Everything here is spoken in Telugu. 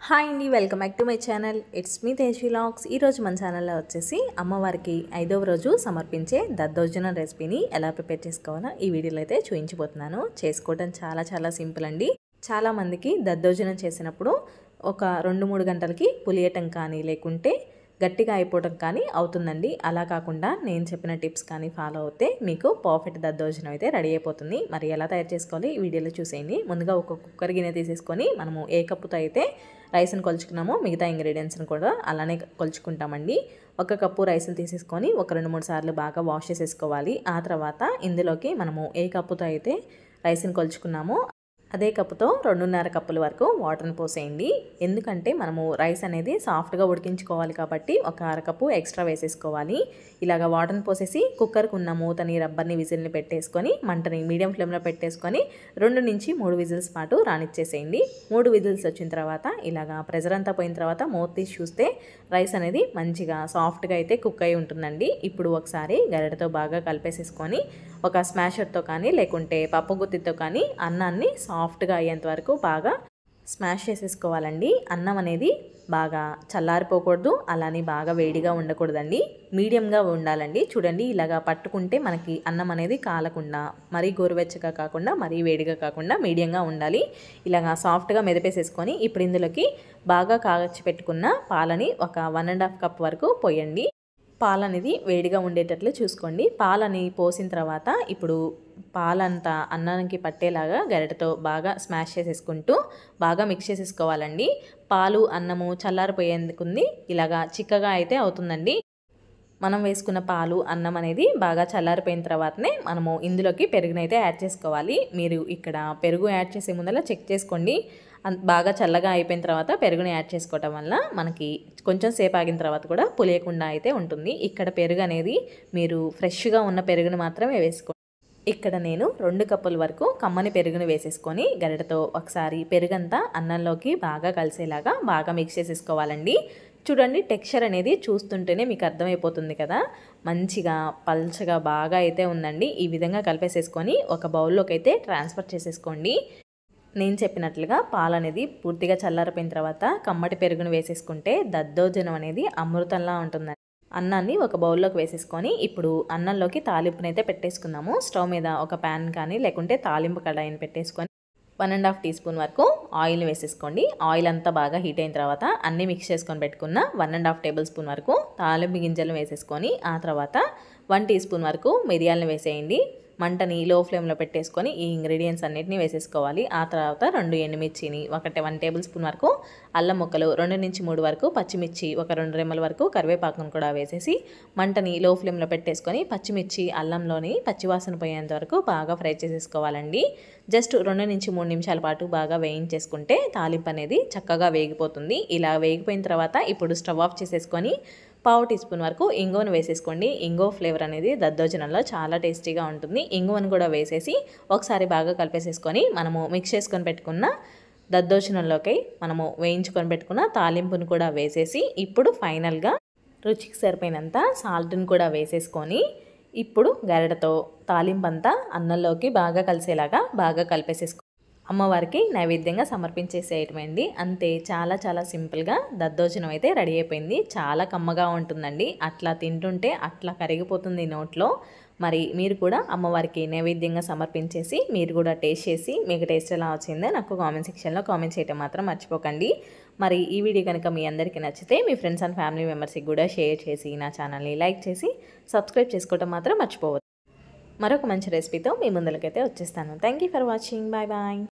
హాయ్ అండి, welcome back to my channel. It's me Teji vlogs. ఈరోజు మన ఛానల్లో వచ్చేసి అమ్మవారికి 5వ రోజు సమర్పించే దద్దోజనం రెసిపీని ఎలా ప్రిపేర్ చేసుకోవాలో ఈ వీడియోలో అయితే చూపించబోతున్నాను. చేసుకోవడం చాలా చాలా సింపుల్ అండి. చాలామందికి దద్దోజనం చేసినప్పుడు ఒక 2-3 గంటలకి పులియటం కానీ లేకుంటే గట్టిగా అయిపోవడం కానీ అవుతుందండి. అలా కాకుండా నేను చెప్పిన టిప్స్ కానీ ఫాలో అవుతే మీకు పర్ఫెక్ట్ దద్దోజనం అయితే రెడీ అయిపోతుంది. మరి ఎలా తయారు చేసుకోవాలి ఈ వీడియోలో చూసేయండి. ముందుగా ఒక కుక్కర్ గిన్నె తీసేసుకొని మనము ఏ కప్పుతో అయితే రైస్ని కొలుచుకున్నామో మిగతా ఇంగ్రీడియంట్స్ని కూడా అలానే కొలుచుకుంటామండి. ఒక కప్పు రైస్ని తీసేసుకొని ఒక 2-3 సార్లు బాగా వాష్ చేసేసుకోవాలి. ఆ తర్వాత ఇందులోకి మనము ఏ కప్పుతో అయితే రైస్ని కొలుచుకున్నామో అదే కప్పుతో 2.5 కప్పుల వరకు వాటర్ని పోసేయండి. ఎందుకంటే మనము రైస్ అనేది సాఫ్ట్గా ఉడికించుకోవాలి కాబట్టి ఒక అరకప్పు ఎక్స్ట్రా వేసేసుకోవాలి. ఇలాగ వాటర్ని పోసేసి కుక్కర్కి ఉన్న మూతని రబ్బర్ని విజిల్ని పెట్టేసుకొని మంటని మీడియం ఫ్లేమ్లో పెట్టేసుకొని 2-3 విజిల్స్ పాటు రానిచ్చేసేయండి. 3 విజిల్స్ వచ్చిన తర్వాత ఇలాగ ప్రెజర్ అంతా పోయిన తర్వాత మూత తీసి చూస్తే రైస్ అనేది మంచిగా సాఫ్ట్గా అయితే కుక్ అయి ఉంటుందండి. ఇప్పుడు ఒకసారి గరిటెతో బాగా కలిపేసేసుకొని ఒక స్మాషర్తో కానీ లేకుంటే పప్పు గుత్తితో కానీ అన్నాన్ని సాఫ్ట్గా అయ్యేంత వరకు బాగా స్మాష్ చేసేసుకోవాలండి. అన్నం అనేది బాగా చల్లారిపోకూడదు, అలానే బాగా వేడిగా ఉండకూడదండి, మీడియంగా ఉండాలండి. చూడండి, ఇలాగా పట్టుకుంటే మనకి అన్నం అనేది కాలకుండా, మరీ గోరువెచ్చగా కాకుండా మరీ వేడిగా కాకుండా మీడియంగా ఉండాలి. ఇలాగా సాఫ్ట్గా మెదిపేసేసుకొని ఇప్పుడు ఇందులోకి బాగా కాచి పెట్టుకున్న పాలని ఒక 1.5 కప్ వరకు పోయండి. పాలు అనేది వేడిగా ఉండేటట్లు చూసుకోండి. పాలని పోసిన తర్వాత ఇప్పుడు పాలంతా అన్నానికి పట్టేలాగా గరిటెతో బాగా స్మాష్ చేసేసుకుంటూ బాగా మిక్స్ చేసేసుకోవాలండి. పాలు అన్నము చల్లారిపోయేందుకుంది ఇలాగా చిక్కగా అయితే అవుతుందండి. మనం వేసుకున్న పాలు అన్నం అనేది బాగా చల్లారిపోయిన తర్వాతనే మనము ఇందులోకి పెరుగునైతే యాడ్ చేసుకోవాలి. మీరు ఇక్కడ పెరుగు యాడ్ చేసే ముందర చెక్ చేసుకోండి. బాగా చల్లగా అయిపోయిన తర్వాత పెరుగుని యాడ్ చేసుకోవటం వల్ల మనకి కొంచెం సేపు ఆగిన తర్వాత కూడా పులియకుండా అయితే ఉంటుంది. ఇక్కడ పెరుగు అనేది మీరు ఫ్రెష్గా ఉన్న పెరుగుని మాత్రమే వేసుకోండి. ఇక్కడ నేను 2 కప్పుల వరకు కమ్మని పెరుగుని వేసేసుకొని గరిటెతో ఒకసారి పెరుగంతా అన్నంలోకి బాగా కలిసేలాగా బాగా మిక్స్ చేసేసుకోవాలండి. చూడండి, టెక్స్చర్ అనేది చూస్తుంటేనే మీకు అర్థమైపోతుంది కదా, మంచిగా పల్చగా బాగా అయితే ఉందండి. ఈ విధంగా కలిపేసేసుకొని ఒక బౌల్లోకి అయితే ట్రాన్స్ఫర్ చేసేసుకోండి. నేను చెప్పినట్లుగా పాలు అనేది పూర్తిగా చల్లారిపోయిన తర్వాత కమ్మటి పెరుగును వేసేసుకుంటే దద్దోజనం అనేది అమృతంలా ఉంటుంది. అన్నాన్ని ఒక బౌల్లోకి వేసేసుకొని ఇప్పుడు అన్నంలోకి తాలింపునైతే పెట్టేసుకుందాము. స్టవ్ మీద ఒక ప్యాన్ కానీ లేకుంటే తాలింపు కడాయిని పెట్టేసుకొని 1.5 టీ స్పూన్ వరకు ఆయిల్ని వేసేసుకోండి. ఆయిల్ అంతా బాగా హీట్ అయిన తర్వాత అన్నీ మిక్స్ చేసుకొని పెట్టుకున్న 1.5 టేబుల్ స్పూన్ వరకు తాలింపు గింజలు వేసేసుకొని ఆ తర్వాత 1 టీ స్పూన్ వరకు మిరియాలను వేసేయండి. మంటని లో ఫ్లేమ్లో పెట్టేసుకొని ఈ ఇంగ్రీడియంట్స్ అన్నిటిని వేసేసుకోవాలి. ఆ తర్వాత 2 ఎండుమిర్చిని, 1 టేబుల్ స్పూన్ వరకు అల్లం ముక్కలు, 2-3 వరకు పచ్చిమిర్చి, ఒక 2 రెమ్మల వరకు కరివేపాకును కూడా వేసేసి మంటని లో ఫ్లేమ్లో పెట్టేసుకొని పచ్చిమిర్చి అల్లంలోని పచ్చివాసన పోయేంత వరకు బాగా ఫ్రై చేసేసుకోవాలండి. జస్ట్ 2-3 నిమిషాల పాటు బాగా వేయించేసుకుంటే తాలింపు అనేది చక్కగా వేగిపోతుంది. ఇలా వేగిపోయిన తర్వాత ఇప్పుడు స్టవ్ ఆఫ్ చేసేసుకొని 1/2 టీ స్పూన్ వరకు ఇంగువను వేసేసుకోండి. ఇంగువ ఫ్లేవర్ అనేది దద్దోజనంలో చాలా టేస్టీగా ఉంటుంది. ఇంగువను కూడా వేసేసి ఒకసారి బాగా కలిపేసేసుకొని మనము మిక్స్ చేసుకొని పెట్టుకున్న దద్దోజనంలోకి మనము వేయించుకొని పెట్టుకున్న తాలింపును కూడా వేసేసి ఇప్పుడు ఫైనల్గా రుచికి సరిపోయినంత సాల్ట్ని కూడా వేసేసుకొని ఇప్పుడు గరిటెతో తాలింపు అంతా అన్నంలోకి బాగా కలిసేలాగా బాగా కలిపేసేసుకో అమ్మవారికి నైవేద్యంగా సమర్పించేసేయటమండి. అంతే, చాలా చాలా సింపుల్గా దద్దోజనం అయితే రెడీ అయిపోయింది. చాలా కమ్మగా ఉంటుందండి. అట్లా తింటుంటే అట్లా కరిగిపోతుంది నోట్లో. మరి మీరు కూడా అమ్మవారికి నైవేద్యంగా సమర్పించేసి మీరు కూడా టేస్ట్ చేసి మీకు టేస్ట్ ఎలా వచ్చిందో నాకు కామెంట్ సెక్షన్లో కామెంట్ చేయడం మాత్రం మర్చిపోకండి. మరి ఈ వీడియో కనుక మీ అందరికీ నచ్చితే మీ ఫ్రెండ్స్ అండ్ ఫ్యామిలీ మెంబర్స్కి కూడా షేర్ చేసి నా ఛానల్ని లైక్ చేసి సబ్స్క్రైబ్ చేసుకోవడం మాత్రం మర్చిపోవద్దు. మరొక మంచి రెసిపీతో మీ ముందరికైతే వచ్చేస్తాను. Thank you for watching. Bye bye.